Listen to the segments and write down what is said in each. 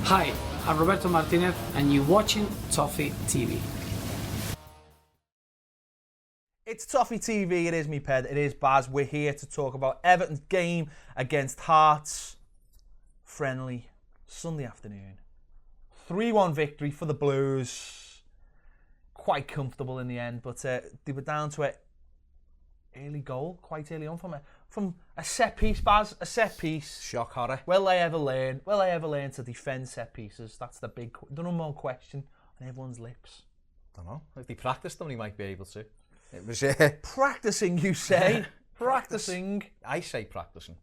Hi, I'm Roberto Martinez and you're watching Toffee TV. It's Toffee TV, it is me Ped, it is Baz. We're here to talk about Everton's game against Hearts. Friendly, Sunday afternoon. 3-1 victory for the Blues. Quite comfortable in the end, but they were down to an early goal, quite early on from a set piece, Baz, a set piece. Shock horror. Will they ever learn? Will they ever learn to defend set pieces? That's the number one question on everyone's lips. I don't know. If they practice them, they might be able to. It was practicing, you say? Practicing. I say practicing.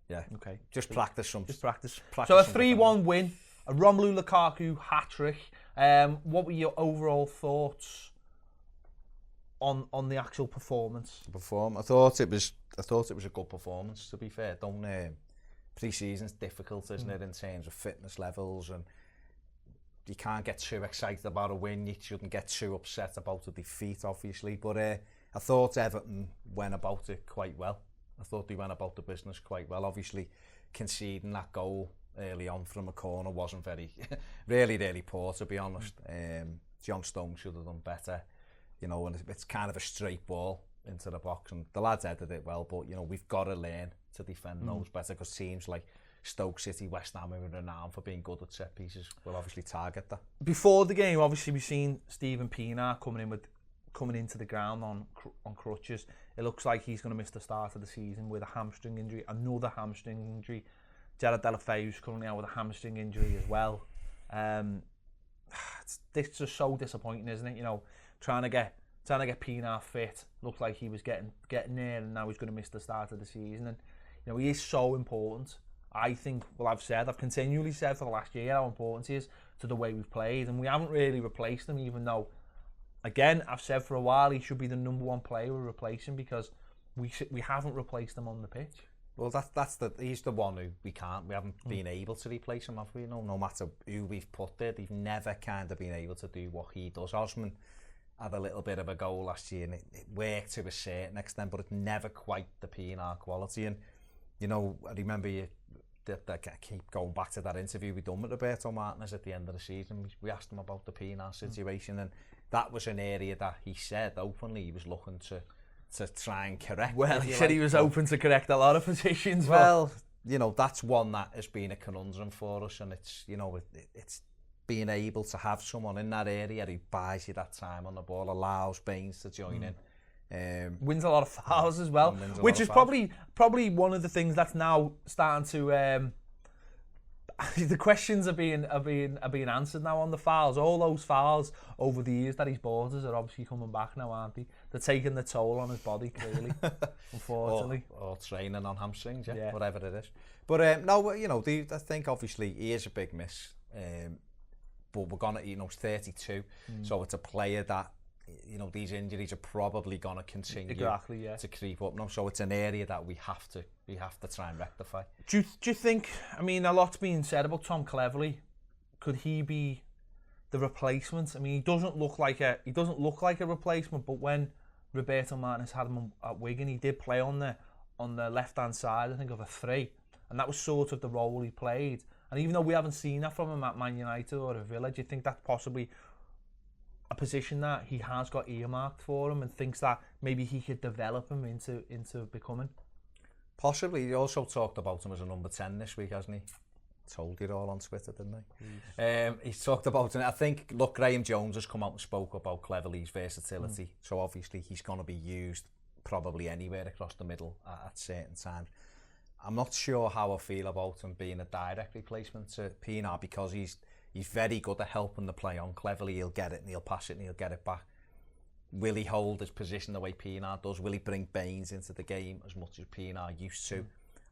Yeah. Okay. Just practice some. Just practice. Practice So a 3-1 win, a Romelu Lukaku hat-trick. What were your overall thoughts on the actual performance? I thought it was a good performance, to be fair. Pre-season's difficult, isn't it, in terms of fitness levels, and you can't get too excited about a win. You shouldn't get too upset about a defeat, obviously. But I thought Everton went about it quite well. I thought they went about the business quite well. Obviously, conceding that goal early on from a corner wasn't very, really poor, to be honest. John Stone should have done better. You know, and it's kind of a straight ball into the box, and the lads headed it well. But you know, we've got to learn to defend those better, because teams like Stoke City, West Ham, who are renowned for being good at set pieces, will obviously target that. Before the game, obviously we've seen Stephen Pienaar coming into the ground on crutches. It looks like he's going to miss the start of the season with a hamstring injury, another hamstring injury. Jared Delafeu's currently out with a hamstring injury as well. It's just so disappointing, isn't it? You know, trying to get Pienaar fit. Looked like he was getting there, and now he's going to miss the start of the season. And you know, he is so important. I think, well, I've continually said for the last year how important he is to the way we've played, and we haven't really replaced him, even though, again, I've said for a while he should be the number one player we're replacing, because we haven't replaced him on the pitch. Well, he's the one who we haven't been able to replace him, have we? No matter who we've put there, they've never kind of been able to do what he does. Osman had a little bit of a goal last year, and it worked to a certain extent, but it's never quite the Pienaar quality. And you know, I remember I keep going back to that interview we done with Roberto Martinez at the end of the season. We asked him about the Pienaar situation, and that was an area that he said openly he was looking to try and correct. Well, he said he was open to correct a lot of positions. Well, you know, that's one that has been a conundrum for us, and it's, you know, it's being able to have someone in that area who buys you that time on the ball, allows Baines to join in. Wins a lot of fouls as well, which is probably one of the things that's now starting to the questions are being answered now on the fouls. All those fouls over the years that he's bought us are obviously coming back now, aren't they? They're taking the toll on his body, clearly, unfortunately. Or training on hamstrings, yeah, whatever it is. But no, you know, I think obviously he is a big miss. But we're gonna, you know, he's 32, so it's a player that, you know, these injuries are probably going to continue to creep up now. So it's an area that we have to try and rectify. Do you think? I mean, a lot's being said about Tom Cleverley. Could he be the replacement? I mean, he doesn't look like a replacement. But when Roberto Martinez had him at Wigan, he did play on the left hand side, I think, of a 3, and that was sort of the role he played. And even though we haven't seen that from him at Man United or at Villa, do you think that's possibly a position that he has got earmarked for him, and thinks that maybe he could develop him into becoming? Possibly. He also talked about him as a number 10 this week, hasn't he? Told it all on Twitter, didn't he? He's talked about it. I think, look, Graham Jones has come out and spoke about Cleverley's versatility. So obviously he's going to be used probably anywhere across the middle at certain times. I'm not sure how I feel about him being a direct replacement to Pienaar, because he's very good at helping the play on. Cleverly, he'll get it and he'll pass it and he'll get it back. Will he hold his position the way Pienaar does? Will he bring Baines into the game as much as Pienaar used to?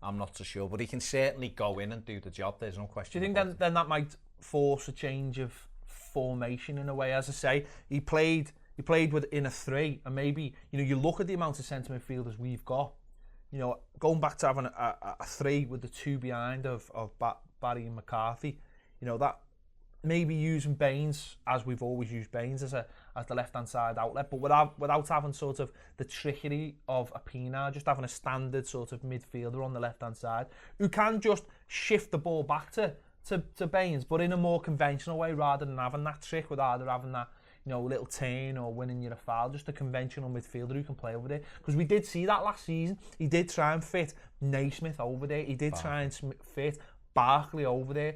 I'm not so sure, but he can certainly go in and do the job. There's no question. Do you think then that might force a change of formation in a way? As I say, he played within a 3, and maybe, you know, you look at the amount of centre midfielders we've got. You know, going back to having a 3 with the 2 behind of Barry and McCarthy, you know, that maybe using Baines, as we've always used Baines, as the left-hand side outlet, but without having sort of the trickery of a Pienaar, just having a standard sort of midfielder on the left-hand side who can just shift the ball back to to Baines, but in a more conventional way, rather than having that trick, rather having that, you know, little turn or winning you a foul, just a conventional midfielder who can play over there. Because we did see that last season. He did try and fit Naismith over there. He did try and fit Barkley over there.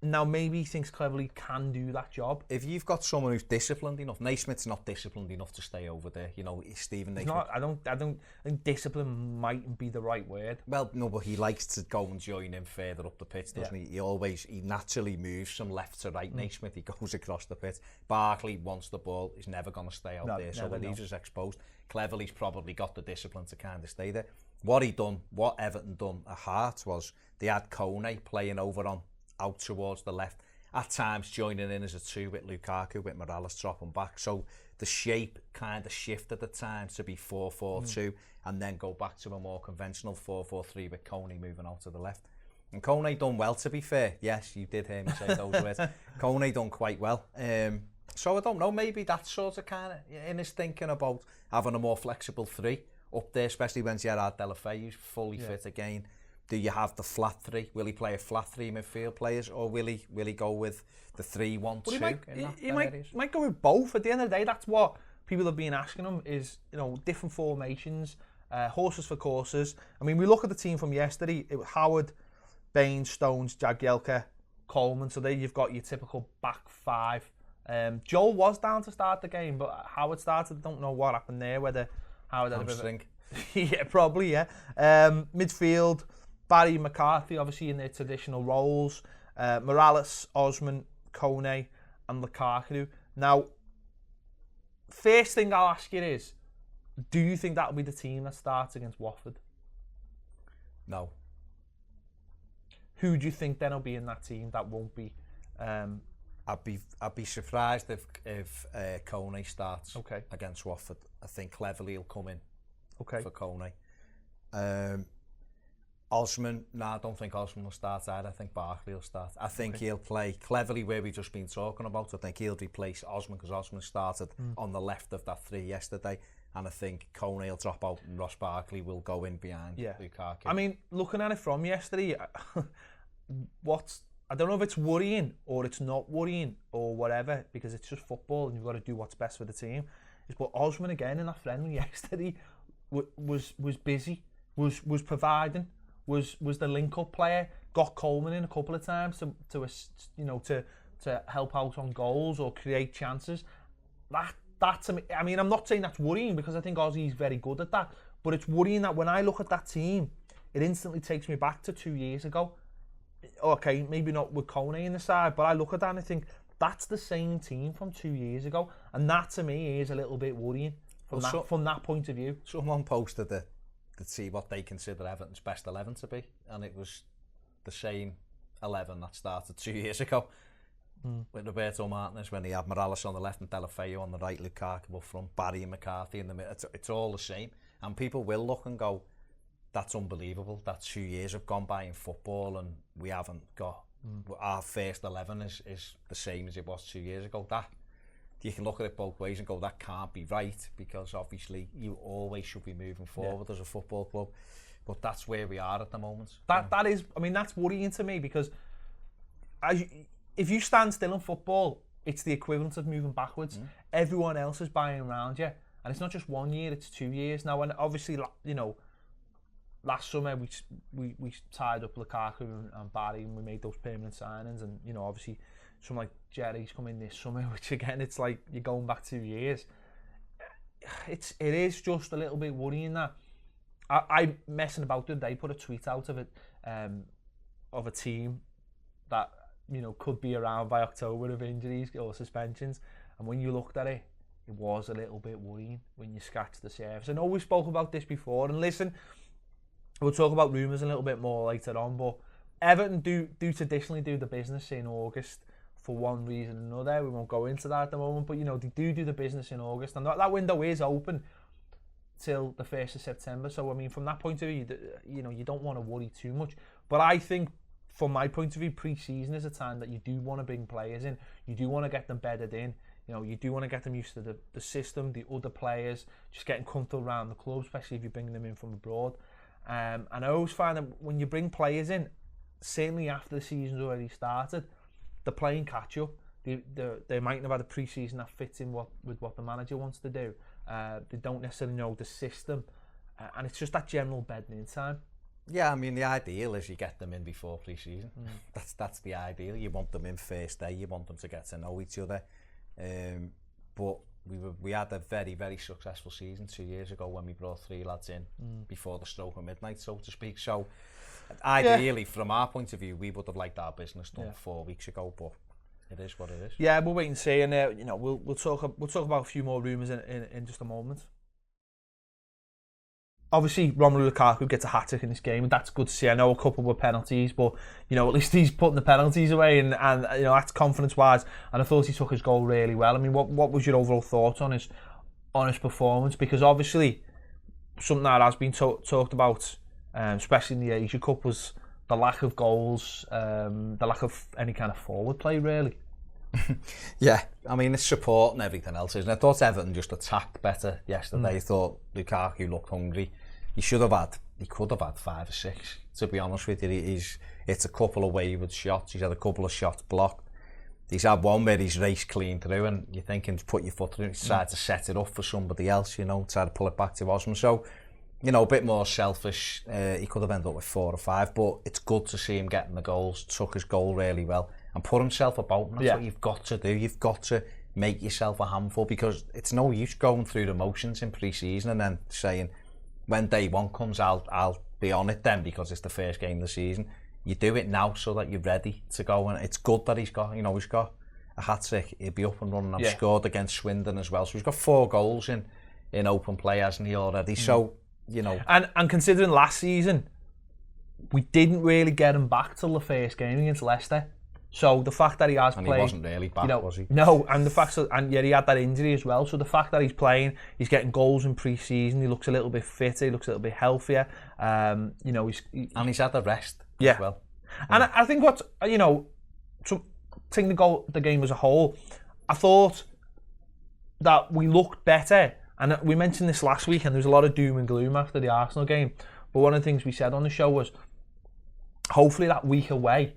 Now maybe he thinks Cleverley can do that job. If you've got someone who's disciplined enough, Naismith's not disciplined enough to stay over there. You know, Stephen Naismith. Not, I think discipline mightn't be the right word. Well, no, but he likes to go and join in further up the pitch, doesn't he? He naturally moves from left to right. Naismith, he goes across the pitch. Barkley wants the ball. He's never going to stay out there, so when he's just exposed, Cleverley's probably got the discipline to kind of stay there. What Everton done at heart was they had Kone playing over on out towards the left, at times joining in as a two with Lukaku, with Mirallas dropping back. So the shape kind of shifted at times to be 4-4-2 and then go back to a more conventional 4-4-3 with Kone moving out to the left. And Kone done well, to be fair. Yes, you did hear me say those words. Kone done quite well. So I don't know, maybe that's sort of kind of in his thinking about having a more flexible three up there, especially when Gerard Deulofeu's fully fit again. Do you have the flat three? Will he play a flat three midfield players, or will he go with the 3-1-2? He might go with both. At the end of the day, that's what people have been asking him, is, you know, different formations, horses for courses. I mean, we look at the team from yesterday. It was Howard, Baines, Stones, Jagielka, Coleman. So there you've got your typical back five. Joel was down to start the game, but Howard started. Don't know what happened there. Whether Howard had a bit of a... yeah, probably. Yeah. Midfield. Barry, McCarthy, obviously in their traditional roles. Mirallas, Osman, Kone, and Lukaku. Now, first thing I'll ask you is, do you think that'll be the team that starts against Watford? No. Who do you think then will be in that team that won't be? I'd be surprised if Kone starts against Watford. I think Cleverley will come in for Kone. Osman, I don't think Osman will start either. I think Barkley will start. I think he'll play Cleverley where we've just been talking about. I think he'll replace Osman because Osman started on the left of that three yesterday. And I think Kone will drop out and Ross Barkley will go in behind Lukaku. I mean, looking at it from yesterday, I don't know if it's worrying or it's not worrying or whatever, because it's just football and you've got to do what's best for the team. But Osman again in that friendly yesterday was busy, was providing. Was the link-up player, got Coleman in a couple of times to help out on goals or create chances. That to me, I mean, I'm not saying that's worrying because I think Ozzy's very good at that, but it's worrying that when I look at that team, it instantly takes me back to 2 years ago. Okay, maybe not with Kone in the side, but I look at that and I think that's the same team from 2 years ago, and that to me is a little bit worrying from that point of view. Someone posted to see what they consider Everton's best 11 to be, and it was the same 11 that started 2 years ago with Roberto Martinez, when he had Mirallas on the left and Deulofeu on the right, Lukaku up front, Barry and McCarthy in the middle. It's all the same, and people will look and go, that's unbelievable that 2 years have gone by in football and we haven't got our first 11 is the same as it was 2 years ago. That you can look at it both ways and go, that can't be right, because obviously you always should be moving forward as a football club, but that's where we are at the moment. That is, I mean, that's worrying to me, because if you stand still in football, it's the equivalent of moving backwards. Everyone else is buying around you, and it's not just 1 year, it's 2 years now. And obviously, you know, last summer we tied up Lukaku and Barry, and we made those permanent signings, and you know, obviously someone like Jerry's coming this summer, which again, it's like you're going back 2 years. It is just a little bit worrying that I messing about today, put a tweet out of it, of a team that, you know, could be around by October of injuries or suspensions, and when you looked at it, it was a little bit worrying when you scratched the surface. I know we spoke about this before, and listen, we'll talk about rumours a little bit more later on, but Everton do traditionally do the business in August for one reason or another. We won't go into that at the moment, but you know, they do the business in August, and that window is open till the 1st of September. So I mean, from that point of view, you know, you don't want to worry too much. But I think, from my point of view, pre-season is a time that you do want to bring players in. You do want to get them bedded in. You know, you do want to get them used to the system, the other players, just getting comfortable around the club, especially if you're bringing them in from abroad. And I always find that when you bring players in, certainly after the season's already started, they're playing catch up. They might have had a pre-season that fits in with what the manager wants to do. They don't necessarily know the system, and it's just that general bedding in time. Yeah, I mean, the ideal is you get them in before pre-season. That's the ideal. You want them in first day. You want them to get to know each other. But we had a very, very successful season 2 years ago when we brought 3 lads in before the stroke of midnight, so to speak. So ideally, from our point of view, we would have liked our business done 4 weeks ago, but it is what it is. Yeah, we'll wait and see, and we'll talk about a few more rumours in just a moment. Obviously, Romelu Lukaku gets a hat-trick in this game, and that's good to see. I know a couple were penalties, but at least he's putting the penalties away, and that's confidence-wise. And I thought he took his goal really well. I mean, what was your overall thoughts on his performance? Because obviously, something that has been talked about, especially in the Asia Cup, was the lack of goals, the lack of any kind of forward play, really. Yeah, I mean, it's support and everything else, isn't it? I thought Everton just attacked better yesterday. I thought Lukaku looked hungry. He could have had 5 or 6, to be honest with you. It's a couple of wayward shots. He's had a couple of shots blocked. He's had one where he's raced clean through, and you're thinking to put your foot through. He's tried to set it up for somebody else, try to pull it back to Osman. So, a bit more selfish. He could have ended up with 4 or 5, but it's good to see him getting the goals. Took his goal really well and put himself about. And that's what you've got to do. You've got to make yourself a handful, because it's no use going through the motions in pre-season and then saying, when day one comes, I'll be on it then because it's the first game of the season. You do it now so that you're ready to go, and it's good that he's got a hat-trick. He'll be up and running. And scored against Swindon as well, so he's got 4 goals in open play, hasn't he, already? So and considering last season we didn't really get him back till the first game against Leicester. So the fact that he has played, he wasn't really back, was he? No, and the fact that, he had that injury as well. So the fact that he's playing, he's getting goals in pre-season, he looks a little bit fitter, he looks a little bit healthier. And he's had the rest as well. And I think taking the game as a whole, I thought that we looked better. And we mentioned this last week, and there was a lot of doom and gloom after the Arsenal game. But one of the things we said on the show was, hopefully that week away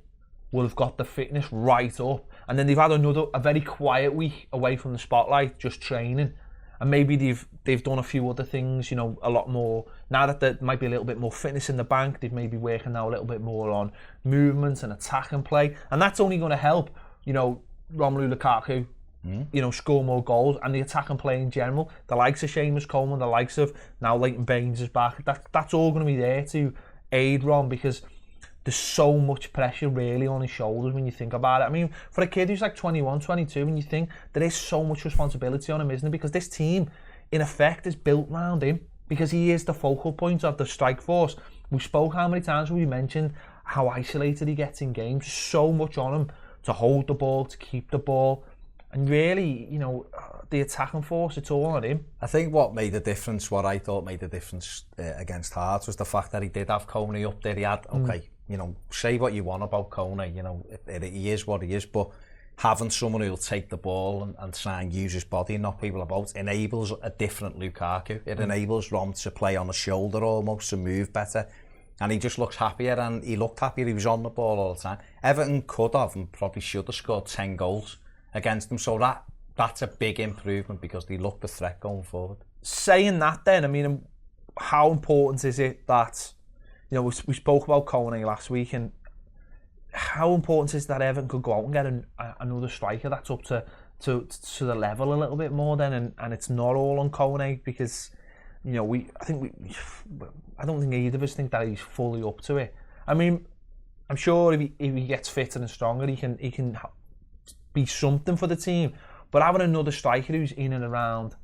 will have got the fitness right up, and then they've had a very quiet week away from the spotlight, just training, and maybe they've done a few other things, a lot more now that there might be a little bit more fitness in the bank. They've maybe working now a little bit more on movements and attack and play, and that's only going to help Romelu Lukaku score more goals, and the attack and play in general. The likes of Seamus Coleman, the likes of now Leighton Baines is back. That's all going to be there to aid Rom, because there's so much pressure really on his shoulders when you think about it. I mean, for a kid who's like 21, 22, when you think there is so much responsibility on him, isn't it? Because this team, in effect, is built around him, because he is the focal point of the strike force. We spoke how many times we mentioned how isolated he gets in games. So much on him to hold the ball, to keep the ball. And really, the attacking force, it's all on him. I think what I thought made the difference against Hearts was the fact that he did have Coney up there. He had, say what you want about Coney, he is what he is, but having someone who'll take the ball and try and use his body and knock people about enables a different Lukaku. It enables Rom to play on the shoulder almost, to move better. And he just looks happier, and he looked happier. He was on the ball all the time. Everton could have and probably should have scored 10 goals against them, so that's a big improvement, because they look the threat going forward. Saying that then, I mean, how important is it that, we spoke about Coney last week, and how important is that Everton could go out and get another striker that's up to the level a little bit more then, and it's not all on Coney, because I don't think either of us think that he's fully up to it. I mean, I'm sure if he gets fitter and stronger, he can be something for the team. But having another striker who's in and around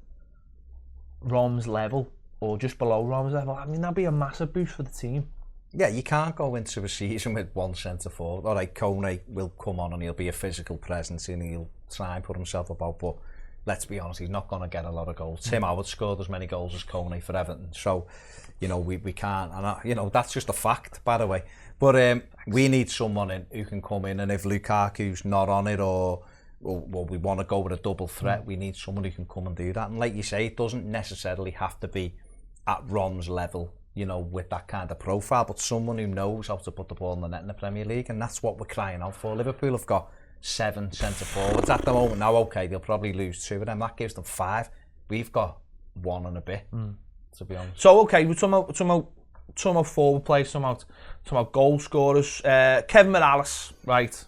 Rom's level, or just below Rom's level, I mean, that'd be a massive boost for the team. Yeah, you can't go into a season with one centre forward. All right, Coney will come on and he'll be a physical presence and he'll try and put himself about, but let's be honest, he's not going to get a lot of goals. Tim Howard scored as many goals as Coney for Everton, so we can't, and that's just a fact, by the way. But we need someone in who can come in, and if Lukaku's not on it, or we want to go with a double threat, we need someone who can come and do that. And like you say, it doesn't necessarily have to be at Rom's level you know, with that kind of profile, but someone who knows how to put the ball in the net in the Premier League, and that's what we're crying out for. Liverpool have got 7 centre forwards at the moment. Now, okay, they'll probably lose 2 of them. That gives them 5. We've got 1 and a bit, to be honest. So, okay, we're talking about forward play, talking about goal scorers. Kevin Mirallas, right?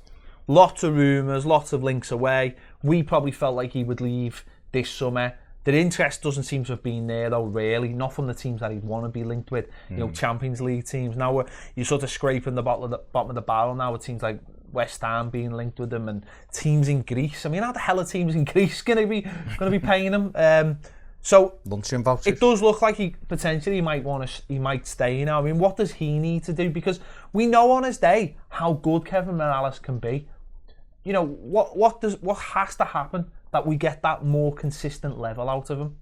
Lots of rumours, lots of links away. We probably felt like he would leave this summer. The interest doesn't seem to have been there, though, really. Not from the teams that he'd want to be linked with. You know, Champions League teams. Now you're sort of scraping the bottom of the barrel now with teams like West Ham being linked with them and teams in Greece. I mean, how the hell are teams in Greece going to be paying him? So luncheon vouchers. It does look like he potentially might stay now. I mean, what does he need to do? Because we know on his day how good Kevin Mirallas can be. You know, what has to happen that we get that more consistent level out of him?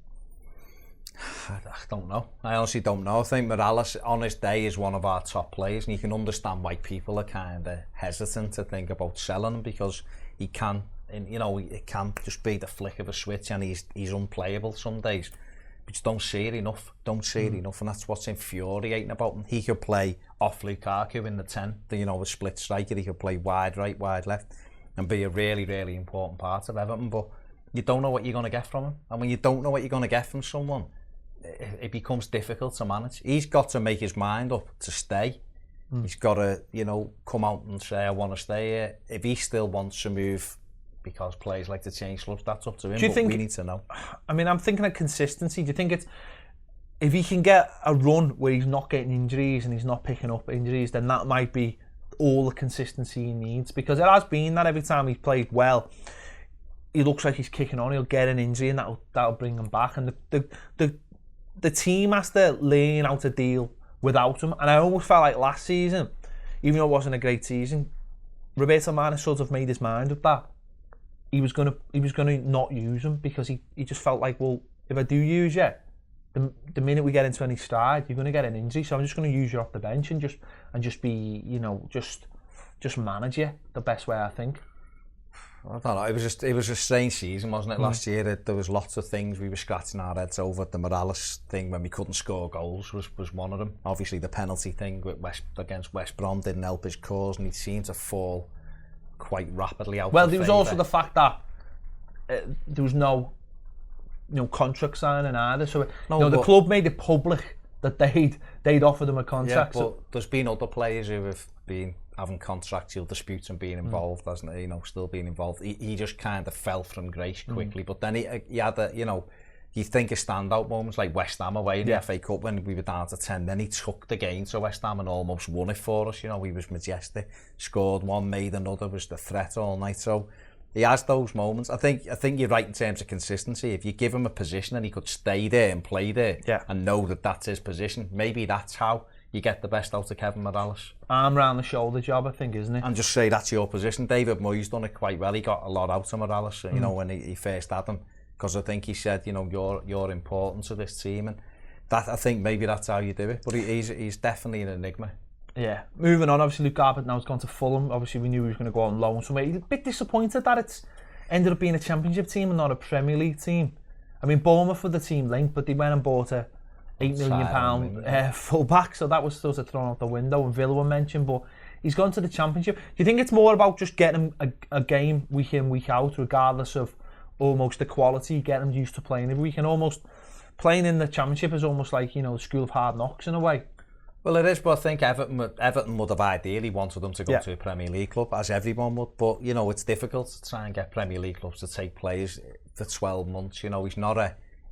I don't know. I honestly don't know. I think Mirallas on his day is one of our top players, and you can understand why people are kind of hesitant to think about selling him, because he can, you know, it can just be the flick of a switch, and he's unplayable some days. But just don't see it enough. Don't see it enough, and that's what's infuriating about him. He could play off Lukaku in the 10, you know, a split striker. He could play wide right, wide left, and be a really, really important part of Everton. But you don't know what you're going to get from him, and when you don't know what you're going to get from someone, it becomes difficult to manage. He's got to make his mind up to stay. He's got to, you know, come out and say, I want to stay here. If he still wants to move, because players like to change clubs, that's up to him. But we need to know. I mean, I'm thinking of consistency. Do you think it's, if he can get a run where he's not getting injuries and he's not picking up injuries, then that might be all the consistency he needs? Because it has been that every time he's played well, he looks like he's kicking on. He'll get an injury and that'll bring him back. And the team has to learn how to deal without him. And I almost felt like last season, even though it wasn't a great season, Roberto Martinez sort of made his mind up that he was gonna not use him, because he just felt like, well, if I do use you, the minute we get into any stride, you're gonna get an injury. So I'm just gonna use you off the bench and just be, you know, just manage you the best way I think. I don't know. It was a strange season, wasn't it? Last year, there was lots of things we were scratching our heads over. The Mirallas thing, when we couldn't score goals, was one of them. Obviously, the penalty thing against West Brom didn't help his cause, and he seemed to fall quite rapidly out. Well, there was also the fact that there was no contract signing either. So the club made it public that they'd offered him a contract. Yeah, but there's been other players who have been having contractual disputes and being involved, hasn't he? You know, still being involved. He just kind of fell from grace quickly. But then he had you think of standout moments like West Ham away in the FA Cup when we were down to 10. Then he took the game to West Ham and almost won it for us. You know, he was majestic. Scored one, made another, was the threat all night. So he has those moments. I think you're right in terms of consistency. If you give him a position and he could stay there and play there and know that that's his position, maybe that's how you get the best out of Kevin Mirallas. Arm round the shoulder job, I think, isn't it? And just say that's your position. David Moyes done it quite well. He got a lot out of Mirallas, you know, when he first had him, because I think he said, you know, you're important to this team, and that, I think maybe that's how you do it. But he's definitely an enigma. Yeah. Moving on, obviously Luke Garbutt now has gone to Fulham. Obviously we knew he was going to go on loan somewhere. He's a bit disappointed that it's ended up being a Championship team and not a Premier League team. I mean, Bournemouth were the team linked, but they went and bought a £8 million full-back, so that was sort of thrown out the window, and Villa were mentioned, but he's gone to the Championship. Do you think it's more about just getting him a game week in, week out, regardless of almost the quality, getting him used to playing every week, and almost playing in the Championship is almost like, you know, the school of hard knocks in a way? Well, it is, but I think Everton would have ideally wanted them to go to a Premier League club, as everyone would, but, you know, it's difficult to try and get Premier League clubs to take players for 12 months, you know.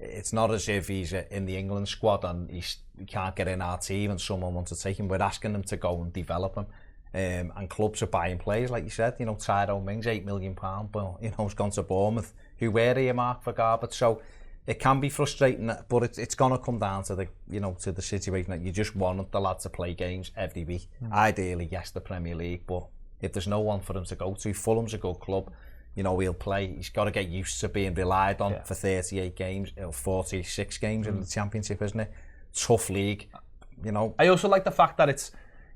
It's not as if he's in the England squad and he can't get in our team and someone wants to take him. We're asking them to go and develop him. And clubs are buying players, like you said, you know, Tyrone Mings, £8 million, but, you know, he's gone to Bournemouth, who were earmarked for Garbutt. So it can be frustrating, but it's going to come down to the situation that you just want the lad to play games every week. Ideally, yes, the Premier League, but if there's no one for him to go to, Fulham's a good club. You know, he'll play. He's got to get used to being relied on for 38 games, 46 games in the Championship, isn't it? Tough league, you know. I also like the fact that it's,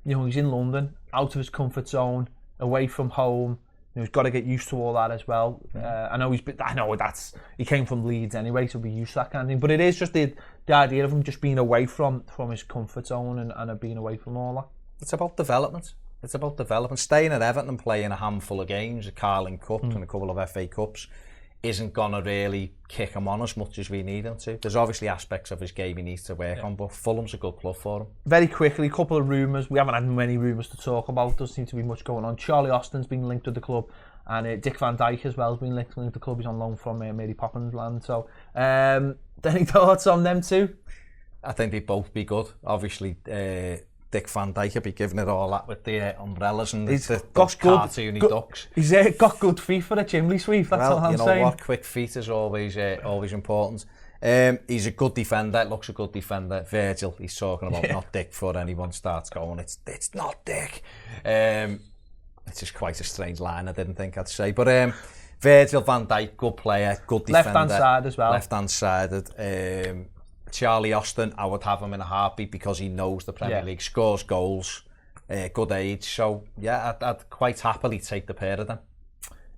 you know, he's in London, out of his comfort zone, away from home. You know, he's got to get used to all that as well. I know he came from Leeds anyway, so be used to that kind of thing. But it is just the the idea of him just being away from his comfort zone and being away from all that. It's about development. It's about development. Staying at Everton and playing a handful of games, a Carling Cup and a couple of FA Cups, isn't going to really kick him on as much as we need him to. There's obviously aspects of his game he needs to work on, but Fulham's a good club for him. Very quickly, a couple of rumours. We haven't had many rumours to talk about. Doesn't seem to be much going on. Charlie Austin's been linked with the club, and Dick Van Dijk as well has been linked with the club. He's on loan from Mary Poppins land. So, any thoughts on them two? I think they'd both be good. Obviously, Dick Van Dijk will be giving it all that with the umbrellas and those cartoony ducks. He's got good feet for a chimney sweep, that's all I'm saying. You know what, quick feet is always important. He's a good defender, looks a good defender. Virgil, he's talking about not Dick before anyone starts going, it's not Dick. It's just quite a strange line, I didn't think I'd say. But Virgil van Dijk, good player, good defender. Left-hand side as well. Left-hand sided. Charlie Austin, I would have him in a heartbeat because he knows the Premier League, scores goals, good age. So yeah, I'd quite happily take the pair of them.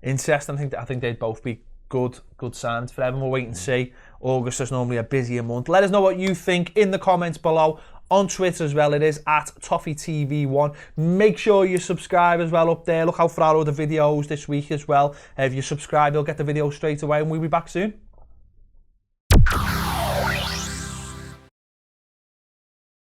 Interesting. I think they'd both be good signs for Everton. We'll wait and see. August is normally a busier month. Let us know what you think in the comments below. On Twitter as well, it is at ToffeeTV1. Make sure you subscribe as well up there. Look out for our other videos this week as well. If you subscribe, you'll get the video straight away, and we'll be back soon.